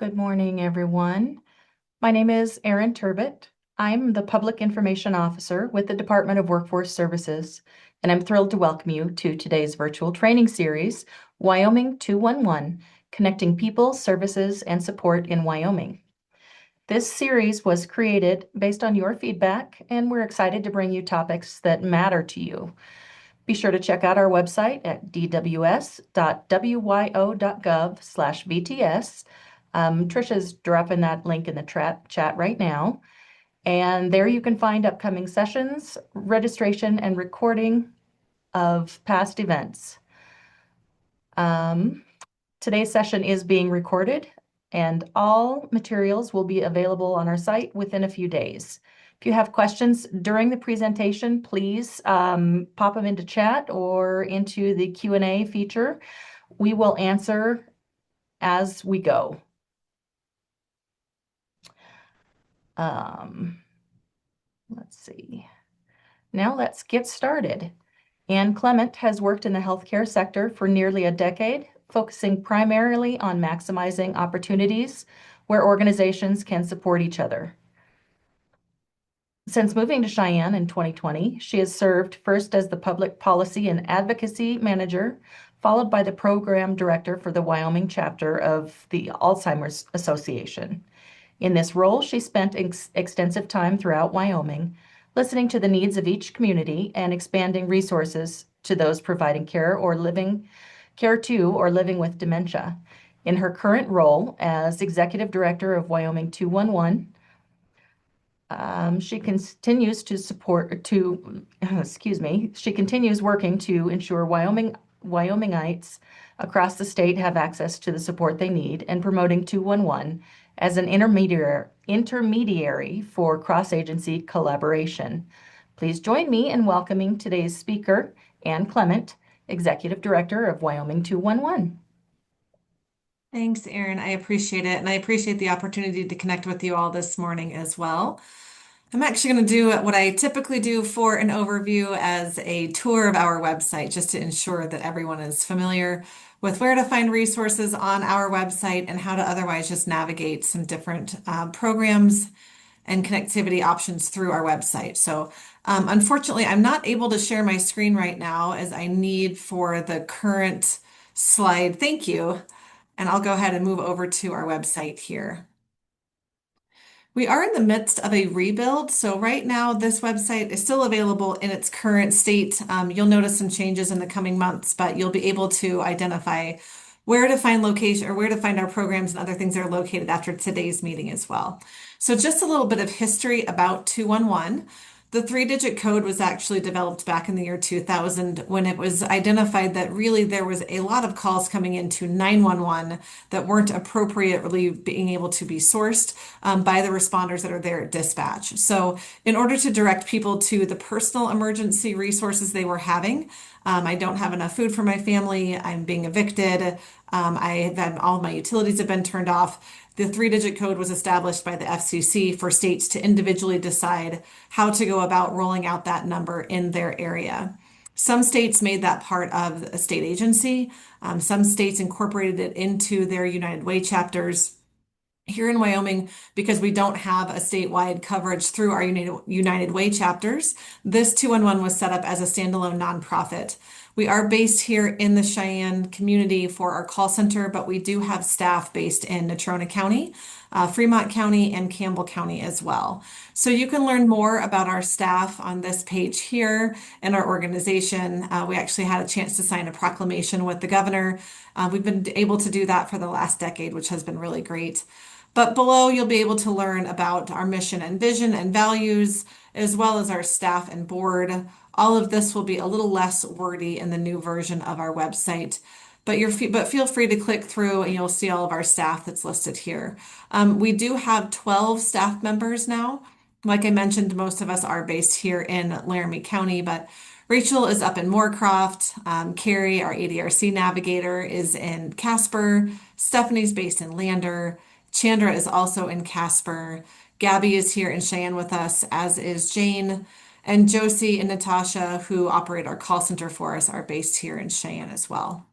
Good morning, everyone. My name is Erin Turbot. I'm the Public Information Officer with the Department of Workforce Services, and I'm thrilled to welcome you to today's virtual training series, Wyoming 211, Connecting People, Services, and Support in Wyoming. This series was created based on your feedback, and we're excited to bring you topics that matter to you. Be sure to check out our website at dws.wyo.gov/VTS. Trisha's dropping that link in the chat right now. And there you can find upcoming sessions, registration, and recording of past events. Today's session is being recorded, and all materials will be available on our site within a few days. If you have questions during the presentation, please pop them into chat or into the Q&A feature. We will answer as we go. Let's see. Now let's get started. Ann Clement has worked in the healthcare sector for nearly a decade, focusing primarily on maximizing opportunities where organizations can support each other. Since moving to Cheyenne in 2020, she has served first as the Public Policy and Advocacy Manager, followed by the Program Director for the Wyoming chapter of the Alzheimer's Association. In this role, she spent extensive time throughout Wyoming, listening to the needs of each community and expanding resources to those providing care to or living with dementia. In her current role as Executive Director of Wyoming 211, she continues working to ensure Wyomingites across the state have access to the support they need and promoting 211 as an intermediary for cross-agency collaboration. Please join me in welcoming today's speaker, Ann Clement, Executive Director of Wyoming 211. Thanks, Erin. I appreciate it. And I appreciate the opportunity to connect with you all this morning as well. I'm actually going to do what I typically do for an overview as a tour of our website, just to ensure that everyone is familiar with where to find resources on our website and how to otherwise just navigate some different programs and connectivity options through our website. So unfortunately, I'm not able to share my screen right now as I need for the current slide. Thank you. And I'll go ahead and move over to our website here. We are in the midst of a rebuild, so right now this website is still available in its current state. You'll notice some changes in the coming months, but you'll be able to identify where to find location or where to find our programs and other things that are located after today's meeting as well. So just a little bit of history about 211. The three-digit code was actually developed back in the year 2000 when it was identified that really there was a lot of calls coming into 911 that weren't appropriately being able to be sourced by the responders that are there at dispatch. So in order to direct people to the personal emergency resources they were having, I don't have enough food for my family, I'm being evicted, I have had all my utilities have been turned off. The three-digit code was established by the FCC for states to individually decide how to go about rolling out that number in their area. Some states made that part of a state agency. Some states incorporated it into their United Way chapters. Here in Wyoming, because we don't have a statewide coverage through our United Way chapters, this 211 was set up as a standalone nonprofit. We are based here in the Cheyenne community for our call center, but we do have staff based in Natrona County, Fremont County, and Campbell County as well. So you can learn more about our staff on this page here and our organization. We actually had a chance to sign a proclamation with the governor. We've been able to do that for the last decade, which has been really great. But below, you'll be able to learn about our mission and vision and values, as well as our staff and board. All of this will be a little less wordy in the new version of our website, but feel free to click through and you'll see all of our staff that's listed here. We do have 12 staff members now. Like I mentioned, most of us are based here in Laramie County, but Rachel is up in Moorcroft. Carrie, our ADRC navigator, is in Casper. Stephanie's based in Lander. Chandra is also in Casper. Gabby is here in Cheyenne with us, as is Jane. And Josie and Natasha, who operate our call center for us, are based here in Cheyenne as well.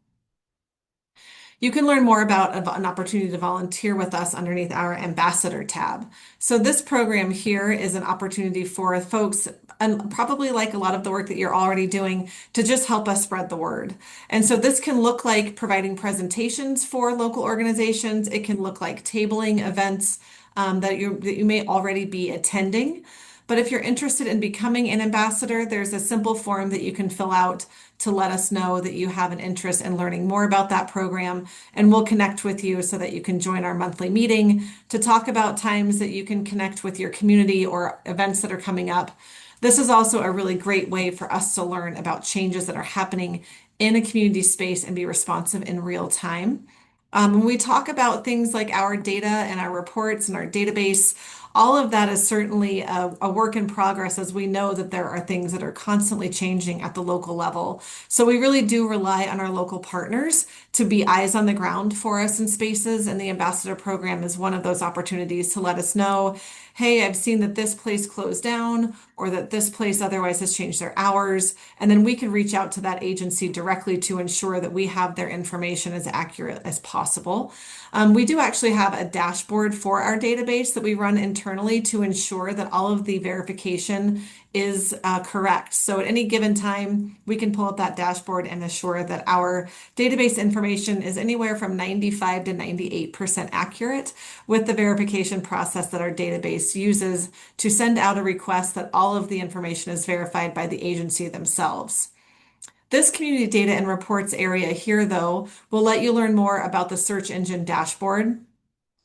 You can learn more about an opportunity to volunteer with us underneath our Ambassador tab. So this program here is an opportunity for folks, and probably like a lot of the work that you're already doing, to just help us spread the word. And so this can look like providing presentations for local organizations. It can look like tabling events that you may already be attending. But if you're interested in becoming an ambassador, there's a simple form that you can fill out to let us know that you have an interest in learning more about that program. And we'll connect with you so that you can join our monthly meeting to talk about times that you can connect with your community or events that are coming up. This is also a really great way for us to learn about changes that are happening in a community space and be responsive in real time. When we talk about things like our data and our reports and our database, all of that is certainly a work in progress as we know that there are things that are constantly changing at the local level. So we really do rely on our local partners to be eyes on the ground for us in spaces, and the Ambassador Program is one of those opportunities to let us know, hey, I've seen that this place closed down or that this place otherwise has changed their hours. And then we can reach out to that agency directly to ensure that we have their information as accurate as possible. We do actually have a dashboard for our database that we run internally to ensure that all of the verification is correct. So at any given time, we can pull up that dashboard and assure that our database information is anywhere from 95 to 98% accurate with the verification process that our database uses to send out a request that all of the information is verified by the agency themselves. This community data and reports area here, though, will let you learn more about the search engine dashboard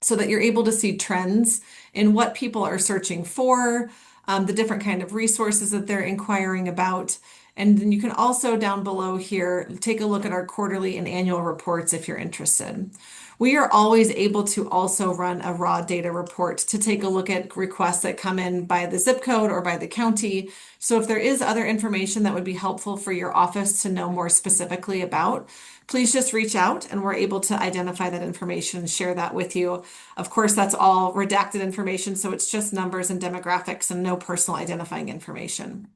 so that you're able to see trends in what people are searching for, the different kind of resources that they're inquiring about. And then you can also down below here, take a look at our quarterly and annual reports if you're interested. We are always able to also run a raw data report to take a look at requests that come in by the zip code or by the county. So if there is other information that would be helpful for your office to know more specifically about, please just reach out and we're able to identify that information and share that with you. Of course, that's all redacted information, so it's just numbers and demographics and no personal identifying information.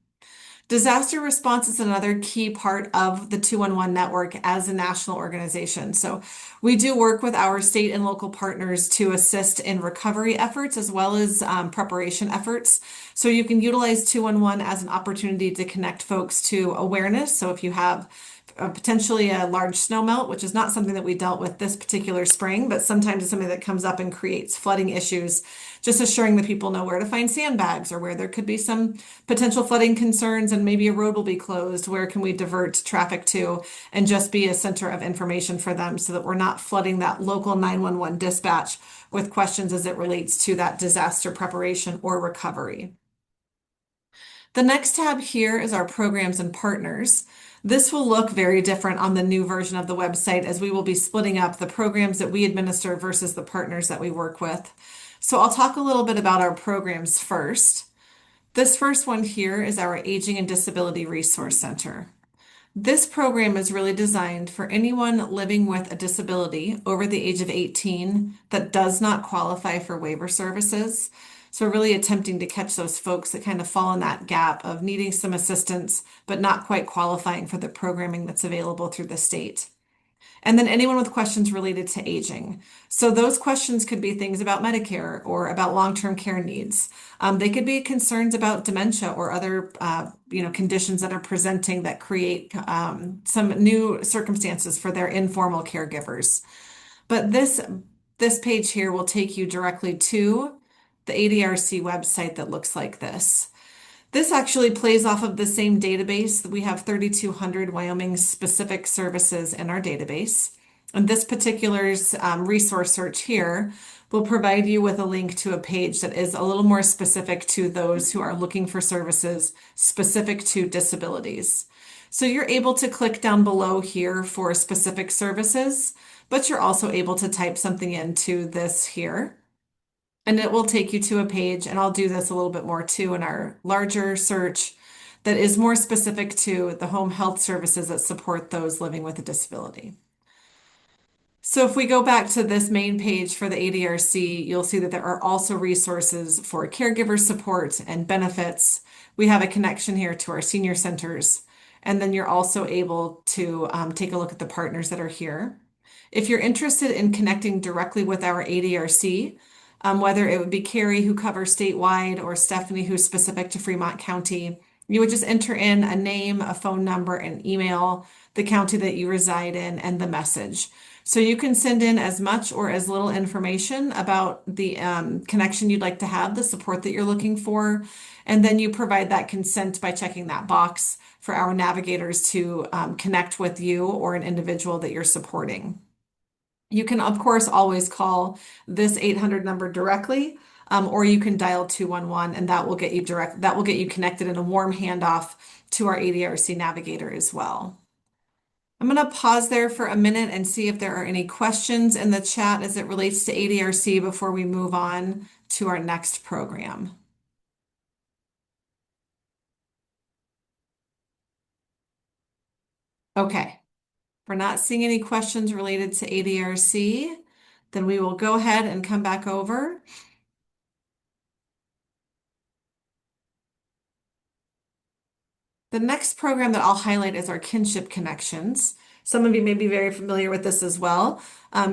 Disaster response is another key part of the 211 network as a national organization. So we do work with our state and local partners to assist in recovery efforts as well as preparation efforts. So you can utilize 211 as an opportunity to connect folks to awareness. So if you have potentially a large snowmelt, which is not something that we dealt with this particular spring, but sometimes it's something that comes up and creates flooding issues. Just assuring the people know where to find sandbags or where there could be some potential flooding concerns and maybe a road will be closed. Where can we divert traffic to and just be a center of information for them so that we're not flooding that local 911 dispatch with questions as it relates to that disaster preparation or recovery. The next tab here is our programs and partners. This will look very different on the new version of the website as we will be splitting up the programs that we administer versus the partners that we work with. So I'll talk a little bit about our programs first. This first one here is our Aging and Disability Resource Center. This program is really designed for anyone living with a disability over the age of 18 that does not qualify for waiver services. So really attempting to catch those folks that kind of fall in that gap of needing some assistance, but not quite qualifying for the programming that's available through the state. And then anyone with questions related to aging. So those questions could be things about Medicare or about long-term care needs. They could be concerns about dementia or other, conditions that are presenting that create some new circumstances for their informal caregivers. But this page here will take you directly to the ADRC website that looks like this. This actually plays off of the same database. We have 3,200 Wyoming specific services in our database. And this particular resource search here will provide you with a link to a page that is a little more specific to those who are looking for services specific to disabilities. So you're able to click down below here for specific services, but you're also able to type something into this here. And it will take you to a page, and I'll do this a little bit more too in our larger search that is more specific to the home health services that support those living with a disability. So if we go back to this main page for the ADRC, you'll see that there are also resources for caregiver support and benefits. We have a connection here to our senior centers, and then you're also able to take a look at the partners that are here. If you're interested in connecting directly with our ADRC, whether it would be Carrie who covers statewide or Stephanie who's specific to Fremont County, you would just enter in a name, a phone number, an email, the county that you reside in, and the message. So you can send in as much or as little information about the connection you'd like to have, the support that you're looking for, and then you provide that consent by checking that box for our navigators to connect with you or an individual that you're supporting. You can, of course, always call this 800 number directly, or you can dial 211 and that will get you connected in a warm handoff to our ADRC navigator as well. I'm going to pause there for a minute and see if there are any questions in the chat as it relates to ADRC before we move on to our next program. Okay, if we're not seeing any questions related to ADRC, then we will go ahead and come back over. The next program that I'll highlight is our Kinship Connections. Some of you may be very familiar with this as well.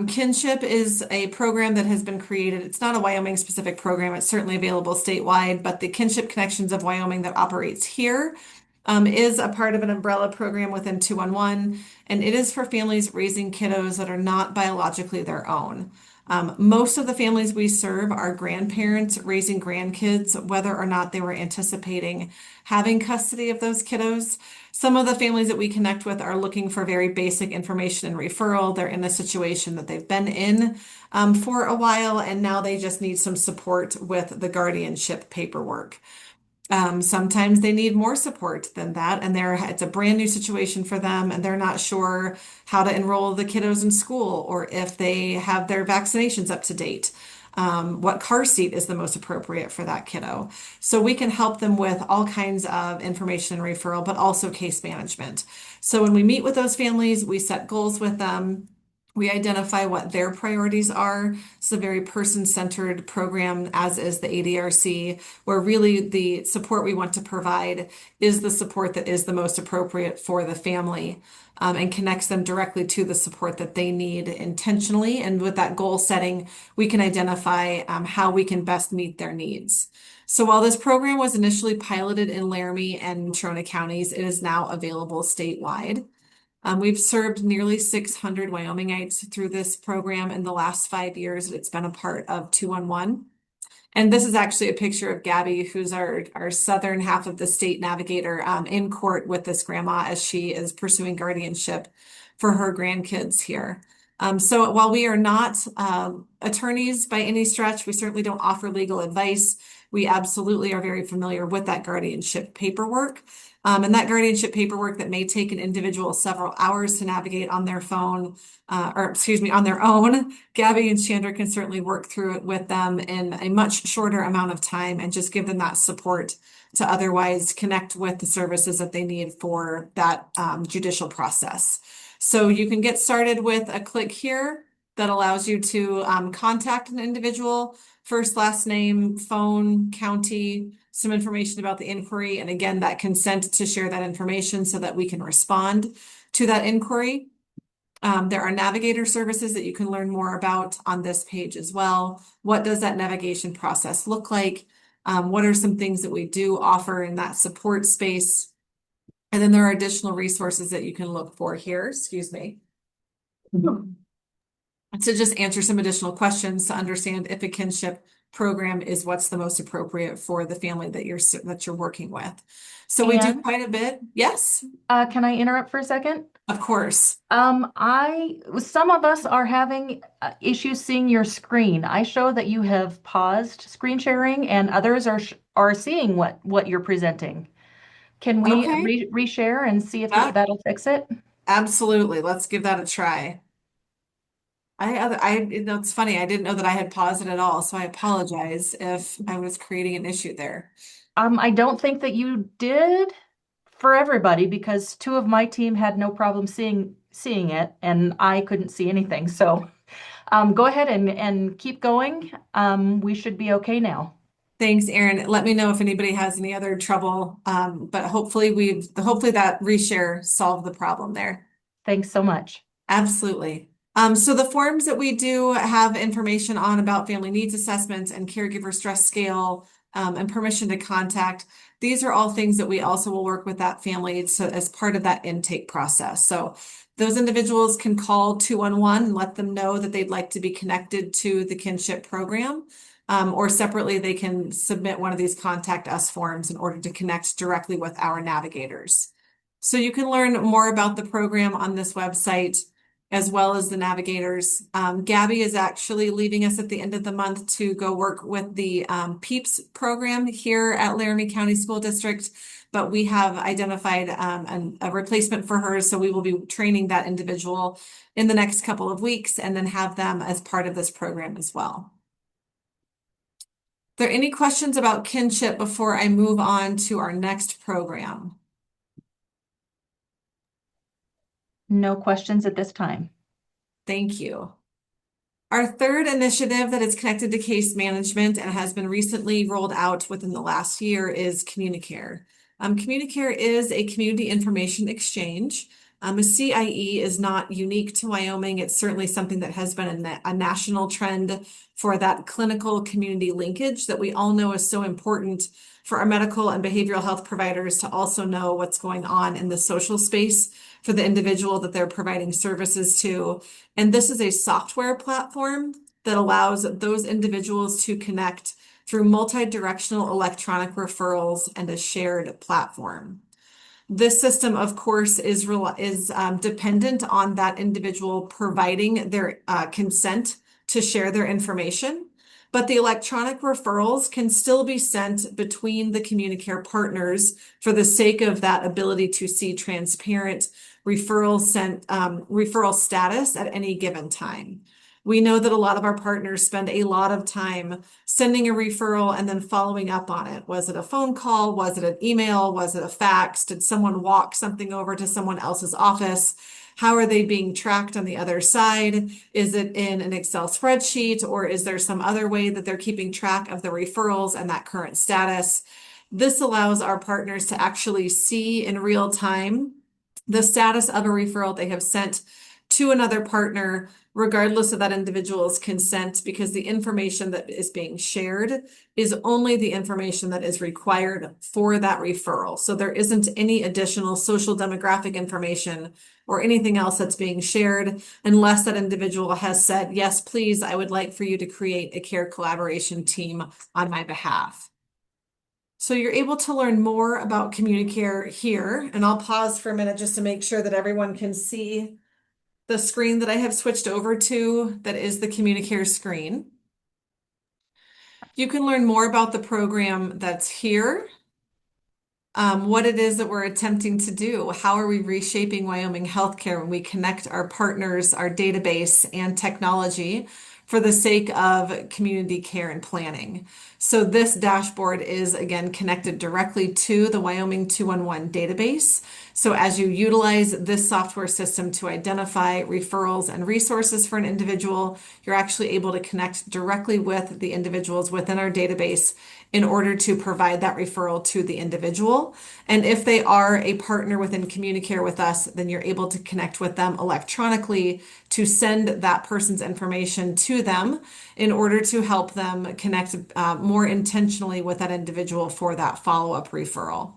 Kinship is a program that has been created. It's not a Wyoming specific program. It's certainly available statewide, but the Kinship Connections of Wyoming that operates here is a part of an umbrella program within 211, and it is for families raising kiddos that are not biologically their own. Most of the families we serve are grandparents raising grandkids, whether or not they were anticipating having custody of those kiddos. Some of the families that we connect with are looking for very basic information and referral. They're in a situation that they've been in for a while, and now they just need some support with the guardianship paperwork. Sometimes they need more support than that, and it's a brand new situation for them, and they're not sure how to enroll the kiddos in school or if they have their vaccinations up to date. What car seat is the most appropriate for that kiddo? So we can help them with all kinds of information and referral, but also case management. So when we meet with those families, we set goals with them. We identify what their priorities are. It's a very person-centered program, as is the ADRC, where really the support we want to provide is the support that is the most appropriate for the family, and connects them directly to the support that they need intentionally. And with that goal setting, we can identify how we can best meet their needs. So while this program was initially piloted in Laramie and Trona counties, it is now available statewide. We've served nearly 600 Wyomingites through this program in the last 5 years. It's been a part of 211. And this is actually a picture of Gabby, who's our southern half of the state navigator, in court with this grandma as she is pursuing guardianship for her grandkids here. So while we are not attorneys by any stretch, we certainly don't offer legal advice. We absolutely are very familiar with that guardianship paperwork. And that guardianship paperwork that may take an individual several hours to navigate on their phone, on their own. Gabby and Chandra can certainly work through it with them in a much shorter amount of time and just give them that support to otherwise connect with the services that they need for that judicial process. So you can get started with a click here that allows you to contact an individual, first, last name, phone, county, some information about the inquiry, and again, that consent to share that information so that we can respond to that inquiry. There are navigator services that you can learn more about on this page as well. What does that navigation process look like? What are some things that we do offer in that support space? And then there are additional resources that you can look for here, excuse me, to just answer some additional questions to understand if a kinship program is what's the most appropriate for the family that you're working with. So we do And quite a bit. Yes, can I interrupt for a second? of course. Some of us are having issues seeing your screen. I show that you have paused screen sharing, and others are seeing what you're presenting. Can we Okay. reshare and see if That, that'll fix it? absolutely. Let's give that a try. It's funny. I didn't know that I had paused it at all, so I apologize if I was creating an issue there. I don't think that you did for everybody because two of my team had no problem seeing it, and I couldn't see anything. So go ahead and keep going. We should be okay now. Thanks, Erin. Let me know if anybody has any other trouble. But hopefully that reshare solved the problem there. Thanks so much. Absolutely. So the forms that we do have information on about family needs assessments and caregiver stress scale, and permission to contact. These are all things that we also will work with that family so as part of that intake process. So those individuals can call 211 and let them know that they'd like to be connected to the kinship program. Or separately, they can submit one of these contact us forms in order to connect directly with our navigators. So you can learn more about the program on this website as well as the navigators. Gabby is actually leaving us at the end of the month to go work with the PEEPS program here at Laramie County School District, but we have identified a replacement for her, so we will be training that individual in the next couple of weeks and then have them as part of this program as well. Are there any questions about kinship before I move on to our next program? No questions at this time. Thank you. Our third initiative that is connected to case management and has been recently rolled out within the last year is Communicare. Communicare is a community information exchange. A CIE is not unique to Wyoming. It's certainly something that has been a national trend for that clinical community linkage that we all know is so important for our medical and behavioral health providers to also know what's going on in the social space for the individual that they're providing services to. And this is a software platform that allows those individuals to connect through multi-directional electronic referrals and a shared platform. This system, of course, is dependent on that individual providing their consent to share their information, but the electronic referrals can still be sent between the Communicare partners for the sake of that ability to see transparent referral status at any given time. We know that a lot of our partners spend a lot of time sending a referral and then following up on it. Was it a phone call? Was it an email? Was it a fax? Did someone walk something over to someone else's office? How are they being tracked on the other side? Is it in an Excel spreadsheet, or is there some other way that they're keeping track of the referrals and that current status? This allows our partners to actually see in real time the status of a referral they have sent to another partner, regardless of that individual's consent, because the information that is being shared is only the information that is required for that referral. So there isn't any additional social demographic information or anything else that's being shared unless that individual has said, yes, please, I would like for you to create a care collaboration team on my behalf. So you're able to learn more about Communicare here, and I'll pause for a minute just to make sure that everyone can see the screen that I have switched over to that is the Communicare screen. You can learn more about the program that's here, what it is that we're attempting to do. How are we reshaping Wyoming healthcare when we connect our partners, our database, and technology for the sake of community care and planning? So this dashboard is again connected directly to the Wyoming 211 database. So as you utilize this software system to identify referrals and resources for an individual, you're actually able to connect directly with the individuals within our database in order to provide that referral to the individual. And if they are a partner within Communicare with us, then you're able to connect with them electronically to send that person's information to them in order to help them connect more intentionally with that individual for that follow-up referral.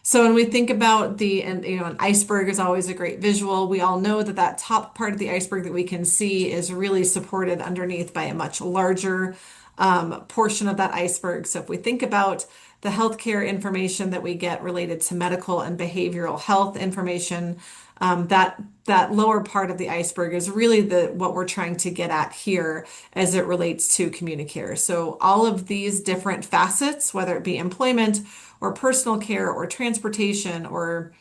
So when we think about an iceberg is always a great visual. We all know that that top part of the iceberg that we can see is really supported underneath by a much larger portion of that iceberg. So if we think about the healthcare information that we get related to medical and behavioral health information, that lower part of the iceberg is really what we're trying to get at here as it relates to Communicare. So all of these different facets, whether it be employment or personal care or transportation or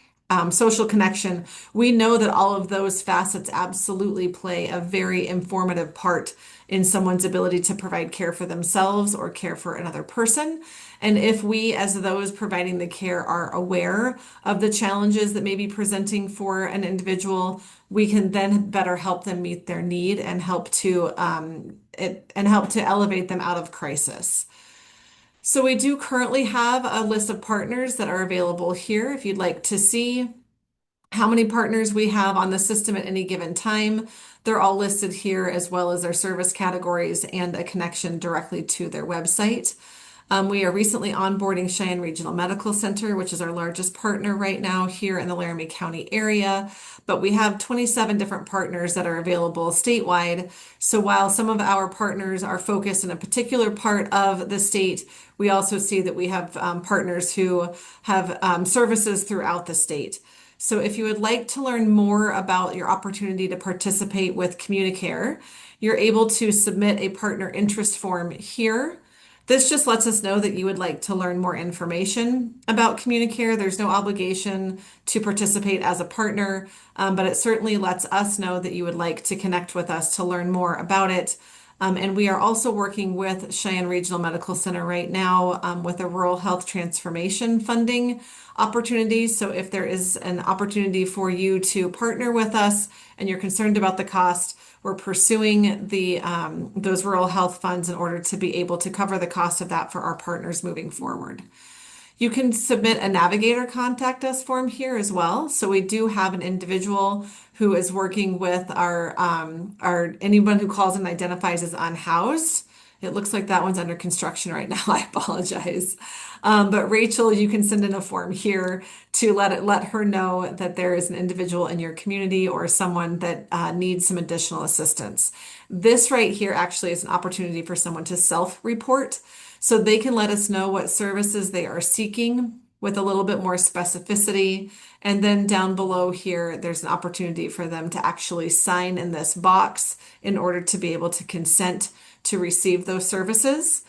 social connection, we know that all of those facets absolutely play a very informative part in someone's ability to provide care for themselves or care for another person. And if we, as those providing the care, are aware of the challenges that may be presenting for an individual, we can then better help them meet their need and help to elevate them out of crisis. So we do currently have a list of partners that are available here if you'd like to see how many partners we have on the system at any given time. They're all listed here, as well as their service categories and a connection directly to their website. We are recently onboarding Cheyenne Regional Medical Center, which is our largest partner right now here in the Laramie County area. But we have 27 different partners that are available statewide. So while some of our partners are focused in a particular part of the state, we also see that we have partners who have services throughout the state. So if you would like to learn more about your opportunity to participate with Communicare, you're able to submit a partner interest form here. This just lets us know that you would like to learn more information about Communicare. There's no obligation to participate as a partner, but it certainly lets us know that you would like to connect with us to learn more about it. And we are also working with Cheyenne Regional Medical Center right now with a rural health transformation funding opportunity. So if there is an opportunity for you to partner with us and you're concerned about the cost, we're pursuing those rural health funds in order to be able to cover the cost of that for our partners moving forward. You can submit a navigator contact us form here as well. So we do have an individual who is working with our anyone who calls and identifies as unhoused. It looks like that one's under construction right now. I apologize. But Rachel, you can send in a form here to let her know that there is an individual in your community or someone that needs some additional assistance. This right here actually is an opportunity for someone to self-report. So they can let us know what services they are seeking with a little bit more specificity. And then down below here, there's an opportunity for them to actually sign in this box in order to be able to consent to receive those services.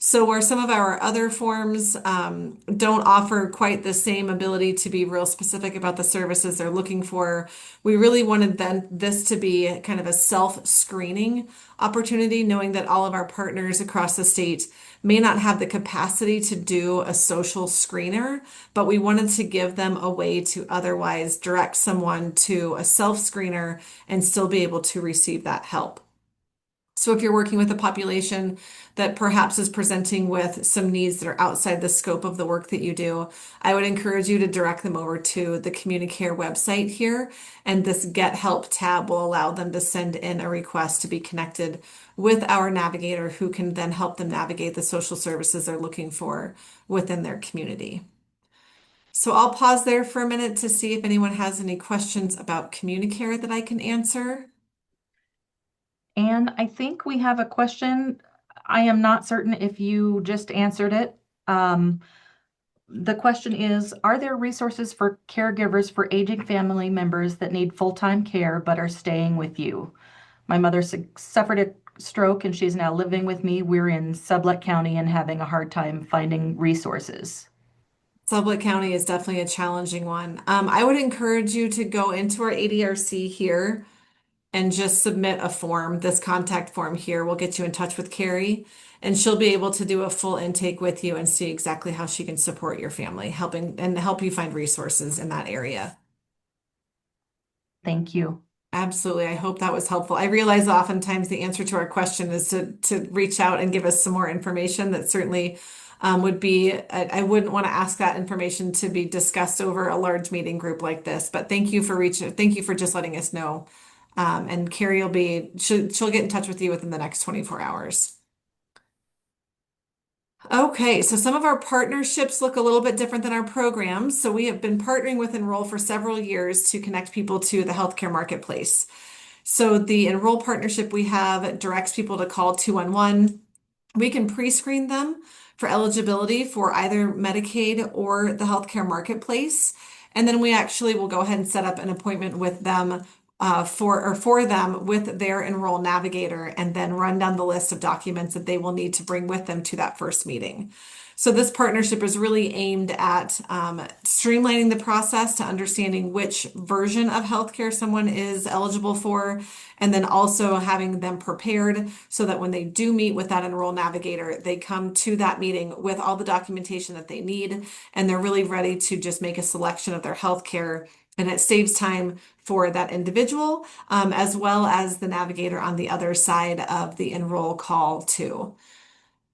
So where some of our other forms don't offer quite the same ability to be real specific about the services they're looking for, we really wanted this to be kind of a self-screening opportunity, knowing that all of our partners across the state may not have the capacity to do a social screener, but we wanted to give them a way to otherwise direct someone to a self-screener and still be able to receive that help. So if you're working with a population that perhaps is presenting with some needs that are outside the scope of the work that you do, I would encourage you to direct them over to the Communicare website here. And this Get Help tab will allow them to send in a request to be connected with our navigator who can then help them navigate the social services they're looking for within their community. So I'll pause there for a minute to see if anyone has any questions about Communicare that I can answer. And I think we have a question. I am not certain if you just answered it. The question is, are there resources for caregivers for aging family members that need full-time care but are staying with you? My mother suffered a stroke and she's now living with me. We're in Sublette County and having a hard time finding resources. Sublette County is definitely a challenging one. I would encourage you to go into our ADRC here and just submit a form. This contact form here will get you in touch with Carrie, and she'll be able to do a full intake with you and see exactly how she can support your family, help you find resources in that area. Thank you. Absolutely. I hope that was helpful. I realize oftentimes the answer to our question is to reach out and give us some more information. That certainly would be, I wouldn't want to ask that information to be discussed over a large meeting group like this, but thank you for thank you for just letting us know. And Carrie she'll get in touch with you within the next 24 hours. Okay, so some of our partnerships look a little bit different than our programs. So we have been partnering with Enroll for several years to connect people to the healthcare marketplace. So the Enroll partnership we have directs people to call 211. We can pre-screen them for eligibility for either Medicaid or the healthcare marketplace. And then we actually will go ahead and set up an appointment with them for them with their Enroll navigator and then run down the list of documents that they will need to bring with them to that first meeting. So this partnership is really aimed at streamlining the process to understanding which version of healthcare someone is eligible for, and then also having them prepared so that when they do meet with that Enroll navigator, they come to that meeting with all the documentation that they need, and they're really ready to just make a selection of their healthcare. And it saves time for that individual, as well as the navigator on the other side of the Enroll call too.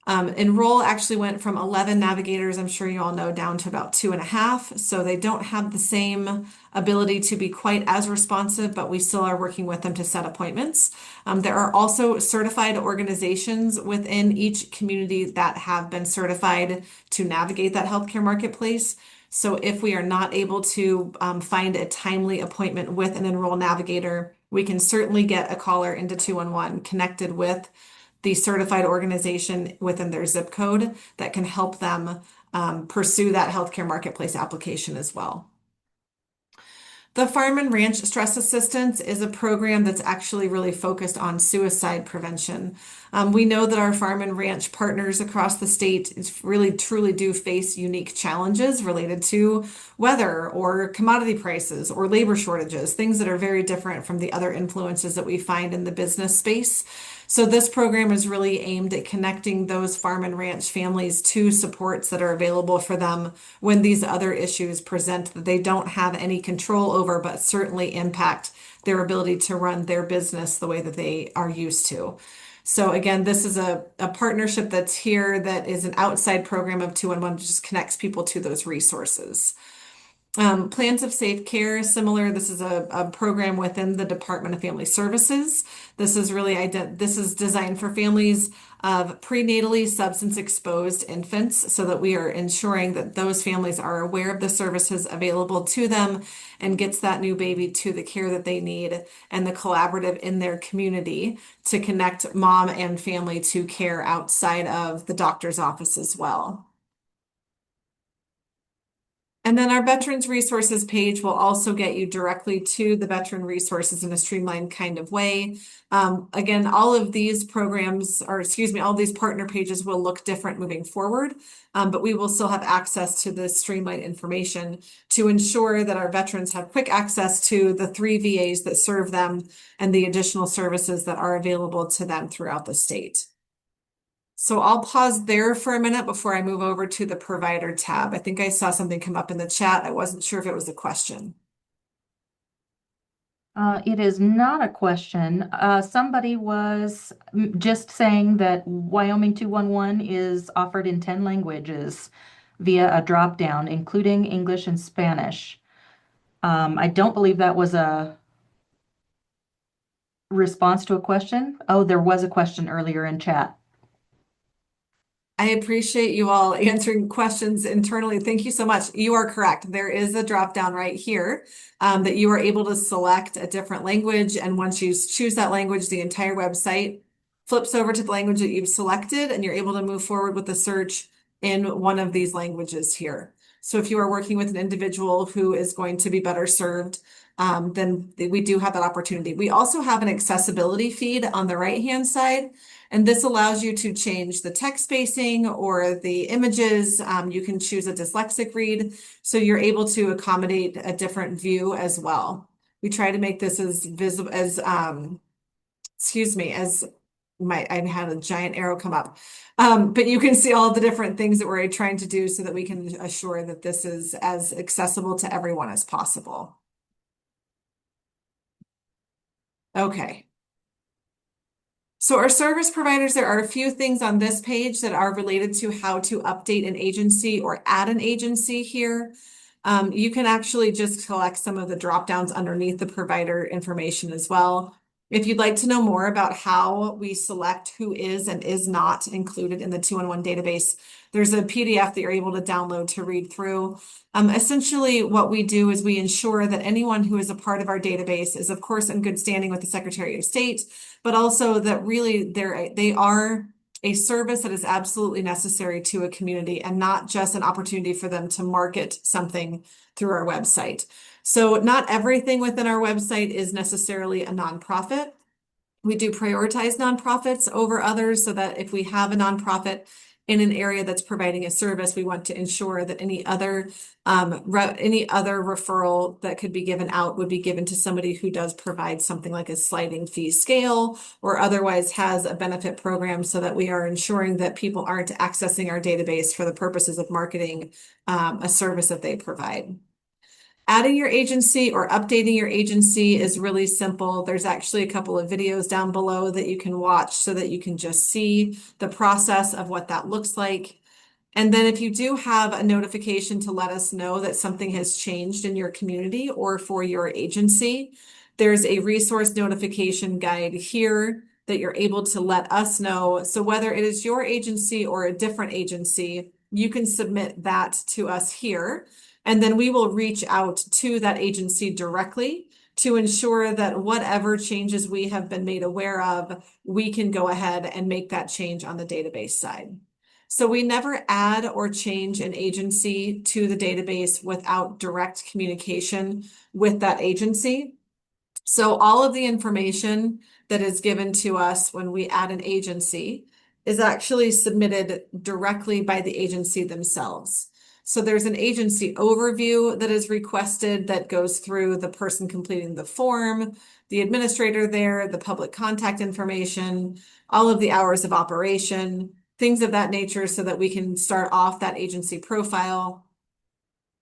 Enroll actually went from 11 navigators, I'm sure you all know, down to about 2.5. So they don't have the same ability to be quite as responsive, but we still are working with them to set appointments. There are also certified organizations within each community that have been certified to navigate that healthcare marketplace. So if we are not able to find a timely appointment with an Enroll navigator, we can certainly get a caller into 211 connected with the certified organization within their zip code that can help them pursue that healthcare marketplace application as well. The Farm and Ranch Stress Assistance is a program that's actually really focused on suicide prevention. We know that our farm and ranch partners across the state really truly do face unique challenges related to weather or commodity prices or labor shortages, things that are very different from the other influences that we find in the business space. So this program is really aimed at connecting those farm and ranch families to supports that are available for them when these other issues present that they don't have any control over, but certainly impact their ability to run their business the way that they are used to. So again, this is a partnership that's here that is an outside program of 211, just connects people to those resources. Plans of Safe Care, similar. This is a program within the Department of Family Services. This is this is designed for families of prenatally substance exposed infants so that we are ensuring that those families are aware of the services available to them and gets that new baby to the care that they need and the collaborative in their community to connect mom and family to care outside of the doctor's office as well. And then our Veterans Resources page will also get you directly to the veteran resources in a streamlined kind of way. Again, all of these programs, or excuse me, all these partner pages will look different moving forward, but we will still have access to this streamlined information to ensure that our veterans have quick access to the 3 VAs that serve them and the additional services that are available to them throughout the state. So I'll pause there for a minute before I move over to the provider tab. I think I saw something come up in the chat. I wasn't sure if it was a question. It is not a question. Somebody was just saying that Wyoming 211 is offered in 10 languages via a drop down, including English and Spanish. I don't believe that was a response to a question. Oh, there was a question earlier in chat. I appreciate you all answering questions internally. Thank you so much. You are correct. There is a drop down right here that you are able to select a different language. And once you choose that language, the entire website flips over to the language that you've selected, and you're able to move forward with the search in one of these languages here. So if you are working with an individual who is going to be better served, then we do have that opportunity. We also have an accessibility feed on the right-hand side. And this allows you to change the text spacing or the images. You can choose a dyslexic read, so you're able to accommodate a different view as well. We try to make this as visible as, excuse me, as I had a giant arrow come up. But you can see all the different things that we're trying to do so that we can assure that this is as accessible to everyone as possible. Okay. So our service providers, there are a few things on this page that are related to how to update an agency or add an agency here. You can actually just collect some of the drop downs underneath the provider information as well. If you'd like to know more about how we select who is and is not included in the 211 database, there's a PDF that you're able to download to read through. Essentially, what we do is we ensure that anyone who is a part of our database is, of course, in good standing with the Secretary of State, but also that really they are a service that is absolutely necessary to a community and not just an opportunity for them to market something through our website. So not everything within our website is necessarily a nonprofit. We do prioritize nonprofits over others so that if we have a nonprofit in an area that's providing a service, we want to ensure that any other referral that could be given out would be given to somebody who does provide something like a sliding fee scale or otherwise has a benefit program so that we are ensuring that people aren't accessing our database for the purposes of marketing a service that they provide. Adding your agency or updating your agency is really simple. There's actually a couple of videos down below that you can watch so that you can just see the process of what that looks like. And then if you do have a notification to let us know that something has changed in your community or for your agency, there's a resource notification guide here that you're able to let us know. So whether it is your agency or a different agency, you can submit that to us here. And then we will reach out to that agency directly to ensure that whatever changes we have been made aware of, we can go ahead and make that change on the database side. So we never add or change an agency to the database without direct communication with that agency. So all of the information that is given to us when we add an agency is actually submitted directly by the agency themselves. So there's an agency overview that is requested that goes through the person completing the form, the administrator there, the public contact information, all of the hours of operation, things of that nature so that we can start off that agency profile.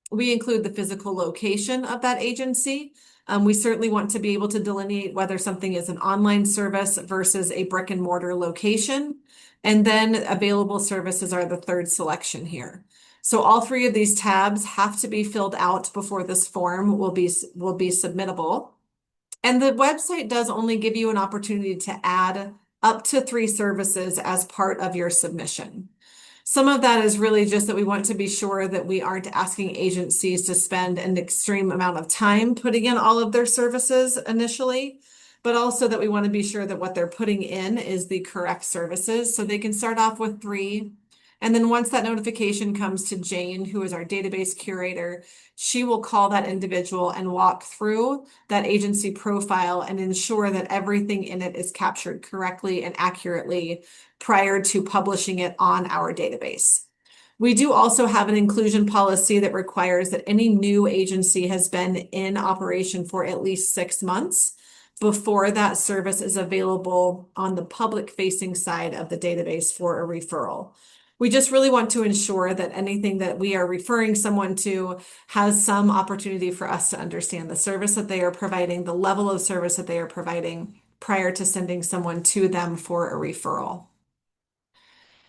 We include the physical location of that agency. We certainly want to be able to delineate whether something is an online service versus a brick and mortar location. And then available services are the third selection here. So all three of these tabs have to be filled out before this form will be submittable. And the website does only give you an opportunity to add up to 3 services as part of your submission. Some of that is really just that we want to be sure that we aren't asking agencies to spend an extreme amount of time putting in all of their services initially, but also that we want to be sure that what they're putting in is the correct services. So they can start off with 3. And then once that notification comes to Jane, who is our database curator, she will call that individual and walk through that agency profile and ensure that everything in it is captured correctly and accurately prior to publishing it on our database. We do also have an inclusion policy that requires that any new agency has been in operation for at least 6 months before that service is available on the public facing side of the database for a referral. We just really want to ensure that anything that we are referring someone to has some opportunity for us to understand the service that they are providing, the level of service that they are providing prior to sending someone to them for a referral.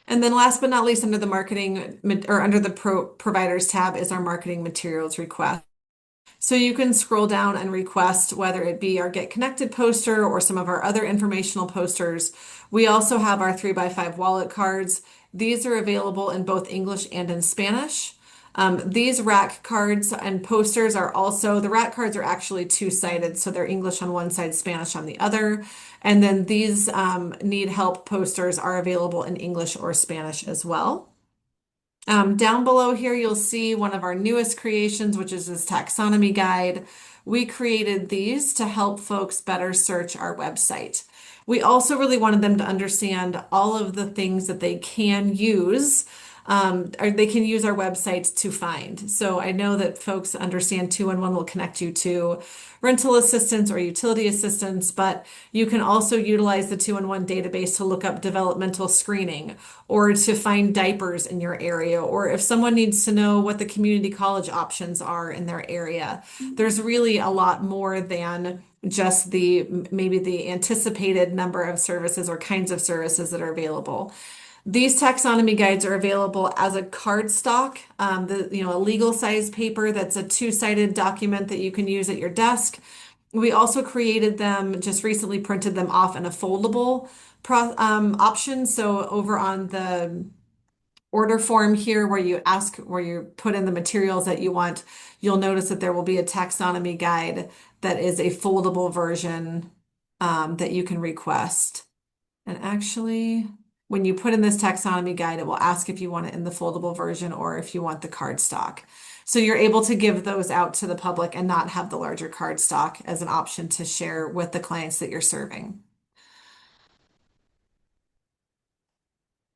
And then last but not least, under the marketing or under the providers tab is our marketing materials request. So you can scroll down and request whether it be our Get Connected poster or some of our other informational posters. We also have our 3x5 wallet cards. These are available in both English and in Spanish. These rack cards and posters are also, the rack cards are actually 2-sided, so they're English on one side, Spanish on the other. And then these Need Help posters are available in English or Spanish as well. Down below here, you'll see one of our newest creations, which is this taxonomy guide. We created these to help folks better search our website. We also really wanted them to understand all of the things that they can use, or they can use our website to find. So I know that folks understand 211 will connect you to rental assistance or utility assistance, but you can also utilize the 211 database to look up developmental screening or to find diapers in your area, or if someone needs to know what the community college options are in their area. There's really a lot more than just maybe the anticipated number of services or kinds of services that are available. These taxonomy guides are available as a cardstock, a legal size paper that's a 2-sided document that you can use at your desk. We also created them, just recently printed them off in a foldable option. So over on the order form here where you put in the materials that you want, you'll notice that there will be a taxonomy guide that is a foldable version that you can request. And actually, when you put in this taxonomy guide, it will ask if you want it in the foldable version or if you want the cardstock. So you're able to give those out to the public and not have the larger cardstock as an option to share with the clients that you're serving.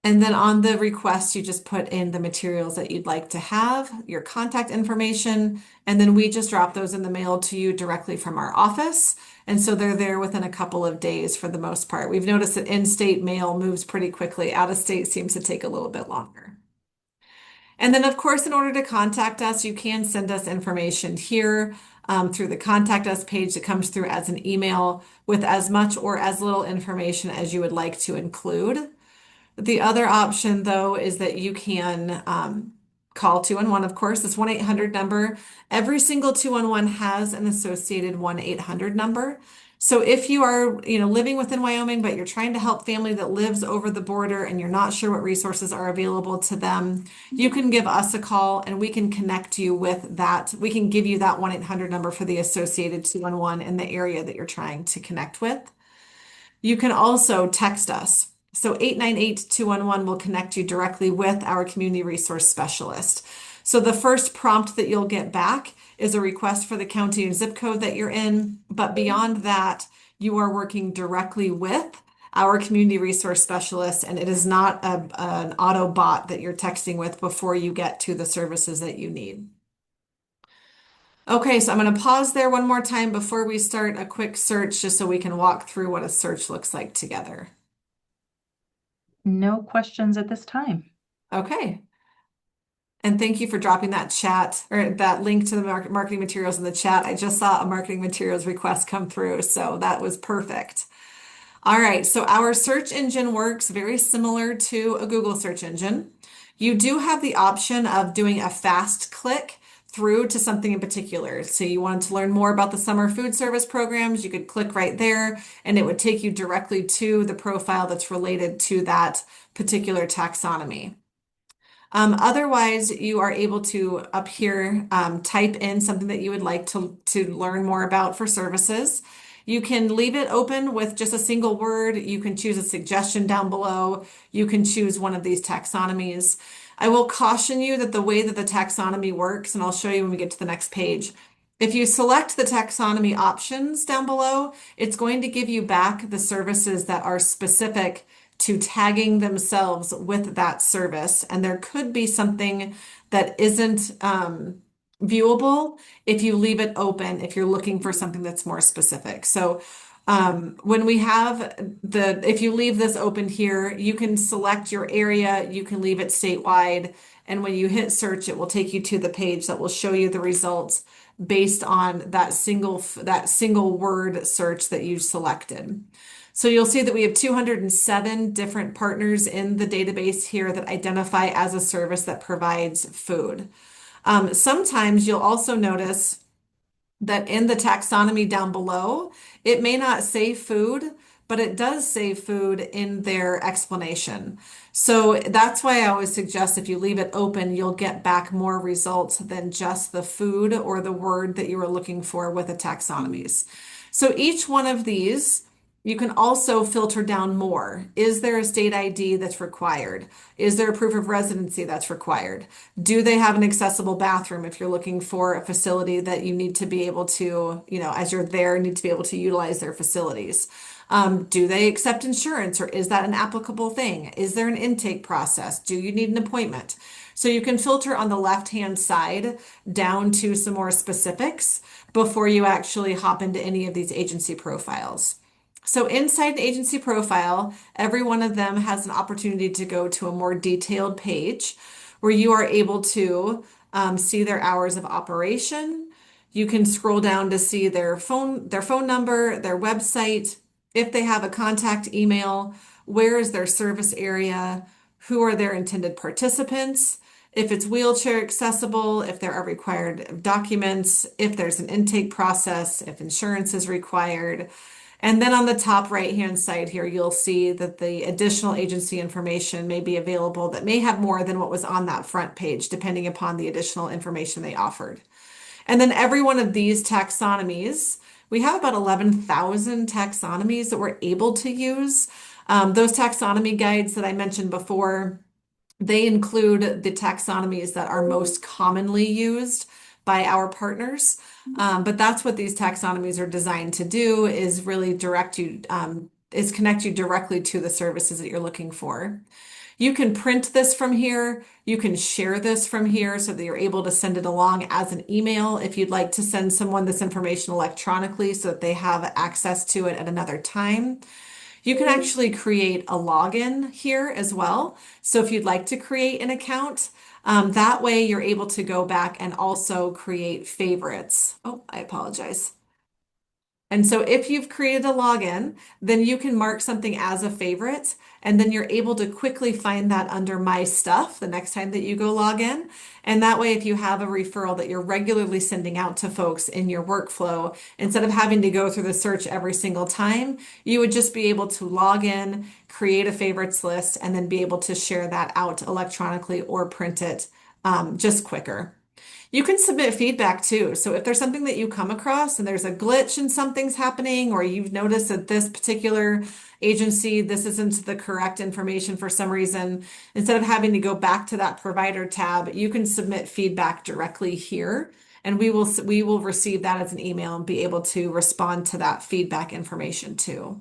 And then on the request, you just put in the materials that you'd like to have, your contact information, and then we just drop those in the mail to you directly from our office. And so they're there within a couple of days for the most part. We've noticed that in-state mail moves pretty quickly. Out of state seems to take a little bit longer. And then, of course, in order to contact us, you can send us information here through the contact us page that comes through as an email with as much or as little information as you would like to include. The other option, though, is that you can call 211, of course, this 1-800 number. Every single 211 has an associated 1-800 number. So if you are, living within Wyoming, but you're trying to help family that lives over the border and you're not sure what resources are available to them, you can give us a call and we can connect you with that. We can give you that 1-800 number for the associated 211 in the area that you're trying to connect with. You can also text us. So 898-211 will connect you directly with our community resource specialist. So the first prompt that you'll get back is a request for the county and zip code that you're in. But beyond that, you are working directly with our community resource specialist, and it is not an auto bot that you're texting with before you get to the services that you need. Okay, so I'm going to pause there one more time before we start a quick search, just so we can walk through what a search looks like together. No questions at this time. Okay. And thank you for dropping that chat or that link to the marketing materials in the chat. I just saw a marketing materials request come through, so that was perfect. All right, so our search engine works very similar to a Google search engine. You do have the option of doing a fast click through to something in particular. So you wanted to learn more about the summer food service programs, you could click right there and it would take you directly to the profile that's related to that particular taxonomy. Otherwise, you are able to up here type in something that you would like to learn more about for services. You can leave it open with just a single word. You can choose a suggestion down below. You can choose one of these taxonomies. I will caution you that the way that the taxonomy works, and I'll show you when we get to the next page. If you select the taxonomy options down below, it's going to give you back the services that are specific to tagging themselves with that service. And there could be something that isn't viewable if you leave it open, if you're looking for something that's more specific. So when we have if you leave this open here, you can select your area, you can leave it statewide. And when you hit search, it will take you to the page that will show you the results based on that single word search that you selected. So you'll see that we have 207 different partners in the database here that identify as a service that provides food. Sometimes you'll also notice that in the taxonomy down below, it may not say food, but it does say food in their explanation. So that's why I always suggest if you leave it open, you'll get back more results than just the food or the word that you were looking for with the taxonomies. So each one of these, you can also filter down more. Is there a state ID that's required? Is there a proof of residency that's required? Do they have an accessible bathroom if you're looking for a facility that you need to be able to, as you're there, need to be able to utilize their facilities? Do they accept insurance or is that an applicable thing? Is there an intake process? Do you need an appointment? So you can filter on the left-hand side down to some more specifics before you actually hop into any of these agency profiles. So inside an agency profile, every one of them has an opportunity to go to a more detailed page where you are able to see their hours of operation. You can scroll down to see their phone number, their website, if they have a contact email, where is their service area, who are their intended participants, if it's wheelchair accessible, if there are required documents, if there's an intake process, if insurance is required. And then on the top right-hand side here, you'll see that the additional agency information may be available that may have more than what was on that front page, depending upon the additional information they offered. And then every one of these taxonomies, we have about 11,000 taxonomies that we're able to use. Those taxonomy guides that I mentioned before, they include the taxonomies that are most commonly used by our partners. But that's what these taxonomies are designed to do, is really connect you directly to the services that you're looking for. You can print this from here. You can share this from here so that you're able to send it along as an email if you'd like to send someone this information electronically so that they have access to it at another time. You can actually create a login here as well. So if you'd like to create an account, that way you're able to go back and also create favorites. Oh, I apologize. And so if you've created a login, then you can mark something as a favorite, and then you're able to quickly find that under My Stuff the next time that you go log in. And that way, if you have a referral that you're regularly sending out to folks in your workflow, instead of having to go through the search every single time, you would just be able to log in, create a favorites list, and then be able to share that out electronically or print it just quicker. You can submit feedback too. So if there's something that you come across and there's a glitch and something's happening, or you've noticed that this particular agency, this isn't the correct information for some reason, instead of having to go back to that provider tab, you can submit feedback directly here. And we will receive that as an email and be able to respond to that feedback information too.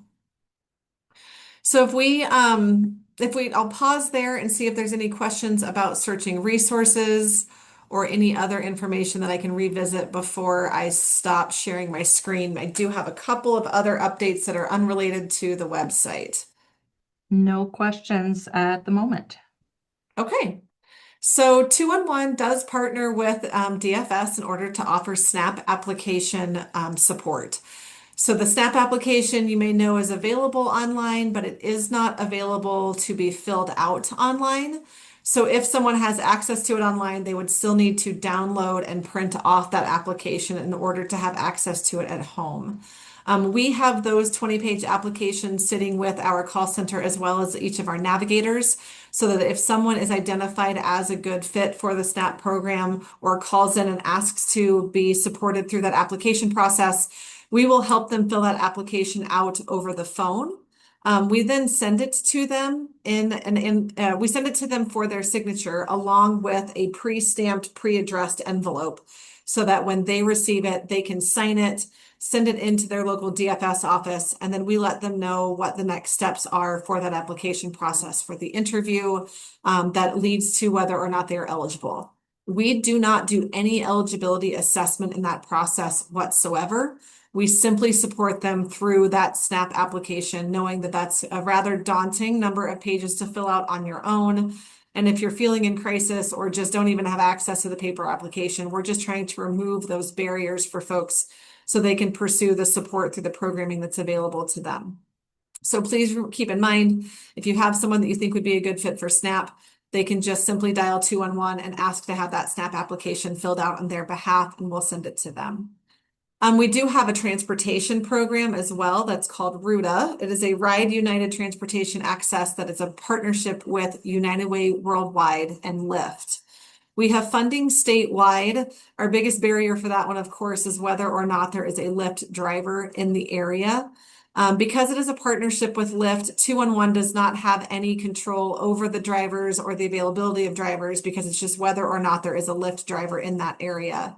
So I'll pause there and see if there's any questions about searching resources or any other information that I can revisit before I stop sharing my screen. I do have a couple of other updates that are unrelated to the website. No questions at the moment. Okay. So 211 does partner with DFS in order to offer SNAP application support. So the SNAP application you may know is available online, but it is not available to be filled out online. So if someone has access to it online, they would still need to download and print off that application in order to have access to it at home. We have those 20-page applications sitting with our call center as well as each of our navigators, so that if someone is identified as a good fit for the SNAP program or calls in and asks to be supported through that application process, we will help them fill that application out over the phone. We then send it to them we send it to them for their signature along with a pre-stamped, pre-addressed envelope, so that when they receive it, they can sign it, send it into their local DFS office, and then we let them know what the next steps are for that application process for the interview that leads to whether or not they are eligible. We do not do any eligibility assessment in that process whatsoever. We simply support them through that SNAP application, knowing that that's a rather daunting number of pages to fill out on your own. And if you're feeling in crisis or just don't even have access to the paper application, we're just trying to remove those barriers for folks so they can pursue the support through the programming that's available to them. So please keep in mind, if you have someone that you think would be a good fit for SNAP, they can just simply dial 211 and ask to have that SNAP application filled out on their behalf, and we'll send it to them. We do have a transportation program as well that's called RUTA. It is a Ride United Transportation Access that is a partnership with United Way Worldwide and Lyft. We have funding statewide. Our biggest barrier for that one, of course, is whether or not there is a Lyft driver in the area. Because it is a partnership with Lyft, 211 does not have any control over the drivers or the availability of drivers, because it's just whether or not there is a Lyft driver in that area.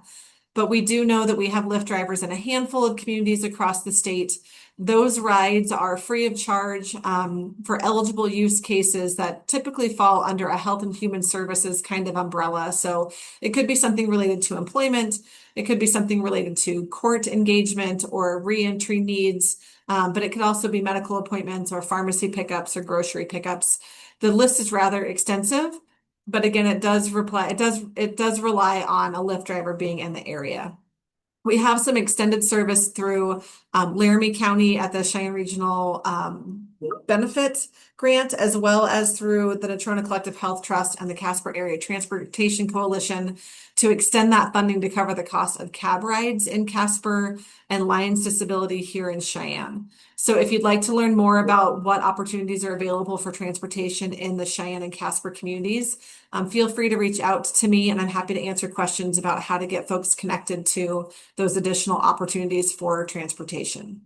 But we do know that we have Lyft drivers in a handful of communities across the state. Those rides are free of charge for eligible use cases that typically fall under a health and human services kind of umbrella. So it could be something related to employment. It could be something related to court engagement or reentry needs. But it could also be medical appointments or pharmacy pickups or grocery pickups. The list is rather extensive. But again, it does rely on a Lyft driver being in the area. We have some extended service through Laramie County at the Cheyenne Regional Benefit Grant, as well as through the Natrona Collective Health Trust and the Casper Area Transportation Coalition, to extend that funding to cover the cost of cab rides in Casper and Lions Disability here in Cheyenne. So if you'd like to learn more about what opportunities are available for transportation in the Cheyenne and Casper communities, feel free to reach out to me, and I'm happy to answer questions about how to get folks connected to those additional opportunities for transportation.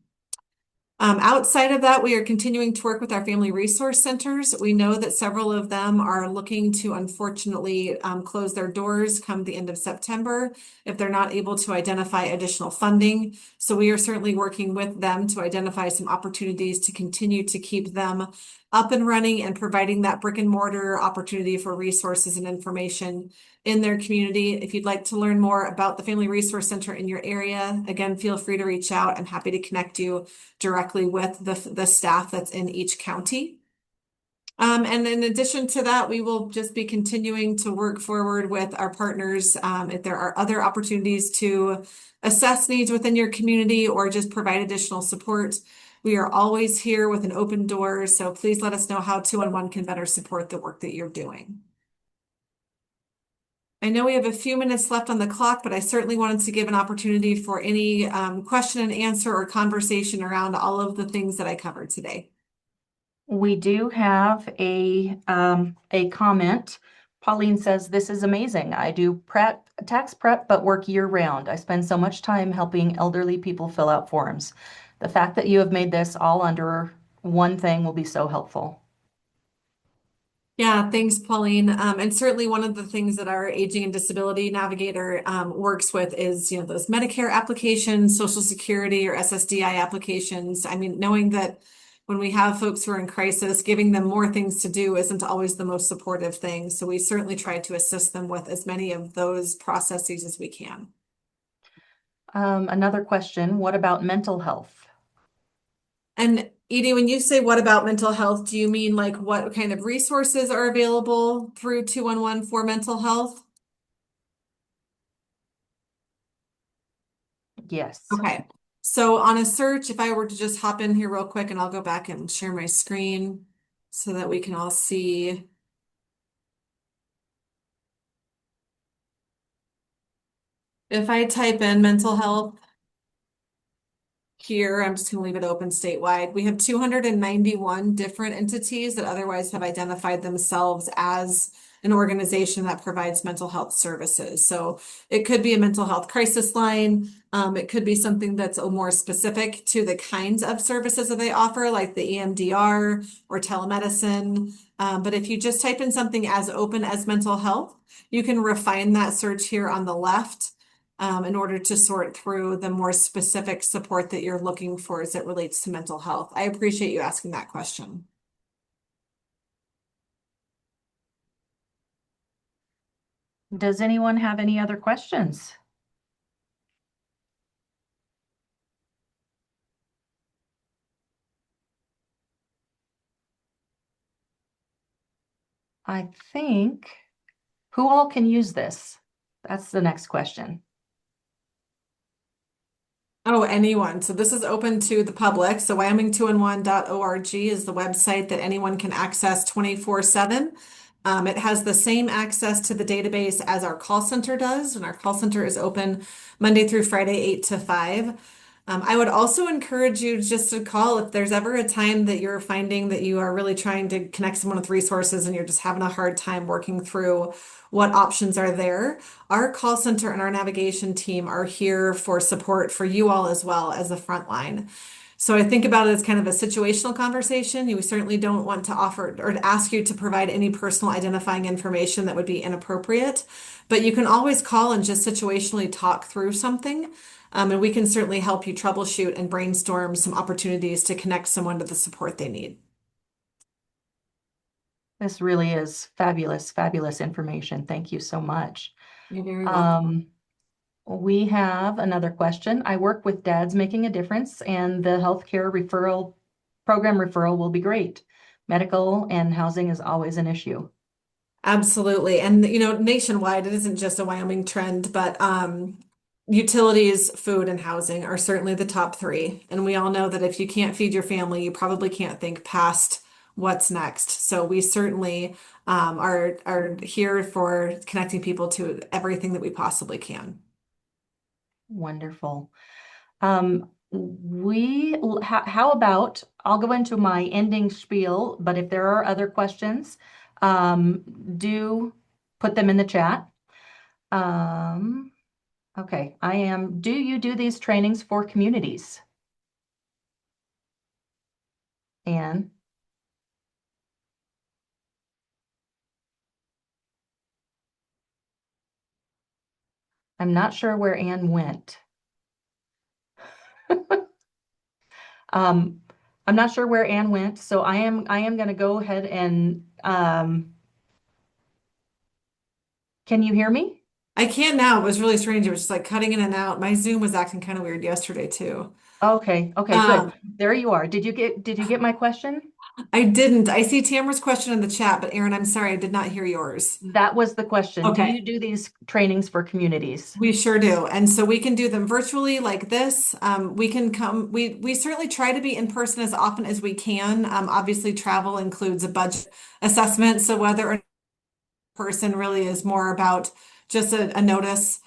Outside of that, we are continuing to work with our family resource centers. We know that several of them are looking to, unfortunately, close their doors come the end of September if they're not able to identify additional funding. So we are certainly working with them to identify some opportunities to continue to keep them up and running and providing that brick and mortar opportunity for resources and information in their community. If you'd like to learn more about the Family Resource Center in your area, again, feel free to reach out. I'm happy to connect you directly directly with the staff that's in each county. And in addition to that, we will just be continuing to work forward with our partners. If there are other opportunities to assess needs within your community or just provide additional support, we are always here with an open door. So please let us know how 211 can better support the work that you're doing. I know we have a few minutes left on the clock, but I certainly wanted to give an opportunity for any question and answer or conversation around all of the things that I covered today. We do have a comment. Pauline says, "This is amazing. I do tax prep, but work year round. I spend so much time helping elderly people fill out forms. The fact that you have made this all under one thing will be so helpful." Yeah, thanks, Pauline. And certainly one of the things that our Aging and Disability Navigator works with is, those Medicare applications, Social Security or SSDI applications. I mean, knowing that when we have folks who are in crisis, giving them more things to do isn't always the most supportive thing. So we certainly try to assist them with as many of those processes as we can. Another question, what about mental health? And Edie, when you say what about mental health, do you mean like what kind of resources are available through 211 for mental health? Yes. Okay. So on a search, if I were to just hop in here real quick and I'll go back and share my screen so that we can all see. If I type in mental health, here, I'm just going to leave it open statewide. We have 291 different entities that otherwise have identified themselves as an organization that provides mental health services. So it could be a mental health crisis line. It could be something that's more specific to the kinds of services that they offer, like the EMDR or telemedicine. But if you just type in something as open as mental health, you can refine that search here on the left in order to sort through the more specific support that you're looking for as it relates to mental health. I appreciate you asking that question. Does anyone have any other questions? I think, who all can use this? That's the next question. Oh, anyone. So this is open to the public. So wyoming211.org is the website that anyone can access 24/7. It has the same access to the database as our call center does, and our call center is open Monday through Friday, 8 to 5. I would also encourage you just to call if there's ever a time that you're finding that you are really trying to connect someone with resources and you're just having a hard time working through what options are there. Our call center and our navigation team are here for support for you all as well as the front line. So I think about it as kind of a situational conversation. You certainly don't want to offer or to ask you to provide any personal identifying information that would be inappropriate, but you can always call and just situationally talk through something. And we can certainly help you troubleshoot and brainstorm some opportunities to connect someone to the support they need. This really is fabulous, fabulous information. Thank you so much. You're very welcome. Um, we have another question. I work with Dads Making a Difference, and the healthcare referral program referral will be great. Medical and housing is always an issue. Absolutely. And nationwide, it isn't just a Wyoming trend, but utilities, food, and housing are certainly the top three. And we all know that if you can't feed your family, you probably can't think past what's next. So we certainly are here for connecting people to everything that we possibly can. Wonderful. How about, I'll go into my ending spiel, but if there are other questions, do put them in the chat. Okay, do you do these trainings for communities? Anne, I'm not sure where Anne went. Um, I'm not sure where Anne went, so I am going to go ahead and can you hear me? I can't now. It was really strange. It was just like cutting in and out. My Zoom was acting kind of weird yesterday too. Okay, okay, good. Um, There you are. Did you get my question? I didn't. I see Tamara's question in the chat, but Aaron, I'm sorry, I did not hear yours. That was the question. Do Okay. you do these trainings for communities? We sure do. And so we can do them virtually like this. We can come, we certainly try to be in person as often as we can. Obviously, travel includes a budget assessment. So whether or person really is more about just a notice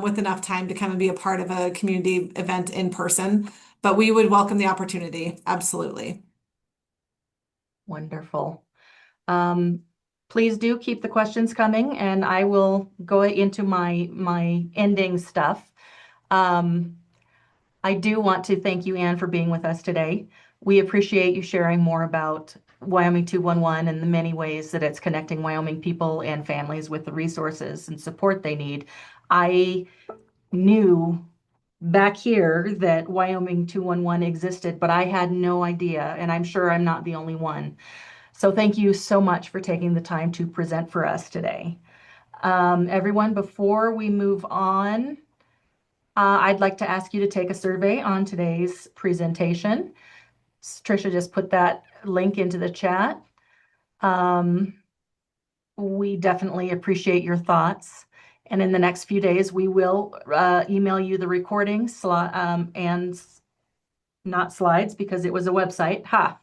with enough time to kind of be a part of a community event in person. But we would welcome the opportunity. Absolutely. Wonderful. Um, please do keep the questions coming, and I will go into my ending stuff. Um, I do want to thank you, Anne, for being with us today. We appreciate you sharing more about Wyoming 211 and the many ways that it's connecting Wyoming people and families with the resources and support they need. I knew back here that Wyoming 211 existed, but I had no idea, and I'm sure I'm not the only one. So thank you so much for taking the time to present for us today. Everyone, before we move on, I'd like to ask you to take a survey on today's presentation. Trisha just put that link into the chat. Um, we definitely appreciate your thoughts. And in the next few days, we will email you the recording and not slides because it was a website. Ha!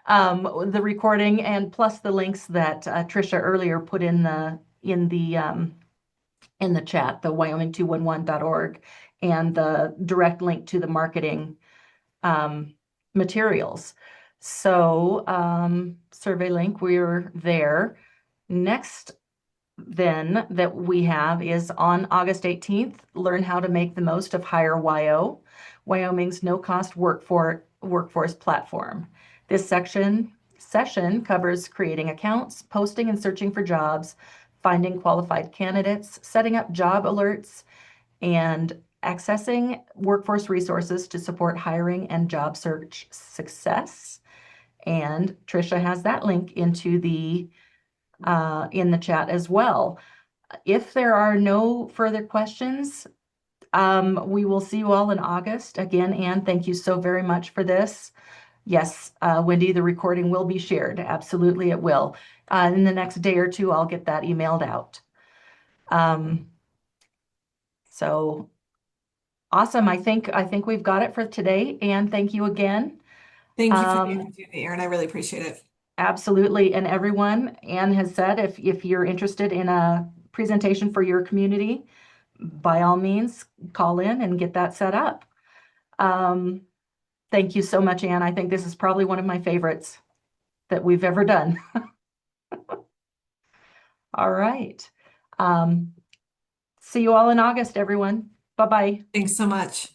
The recording and plus the links that Trisha earlier put in the chat, the wyoming211.org, and the direct link to the marketing um, materials. So survey link, we're there. Next then that we have is on August 18th, learn how to make the most of Hire WYO, Wyoming's no-cost workforce platform. This session covers creating accounts, posting and searching for jobs, finding qualified candidates, setting up job alerts, and accessing workforce resources to support hiring and job search success. And Trisha has that link in the chat as well. If there are no further questions, we will see you all in August. Again, Anne, thank you so very much for this. Yes, Wendy, the recording will be shared. Absolutely, it will. In the next day or two, I'll get that emailed out. Um, so awesome. I think we've got it for today. Anne, thank you again. Thank you for the Um, opportunity, Aaron. I really appreciate it. Absolutely. And everyone, Anne has said, if you're interested in a presentation for your community, by all means, call in and get that set up. Um, thank you so much, Anne. I think this is probably one of my favorites that we've ever done. All right. Um, see you all in August, everyone. Bye-bye. Thanks so much.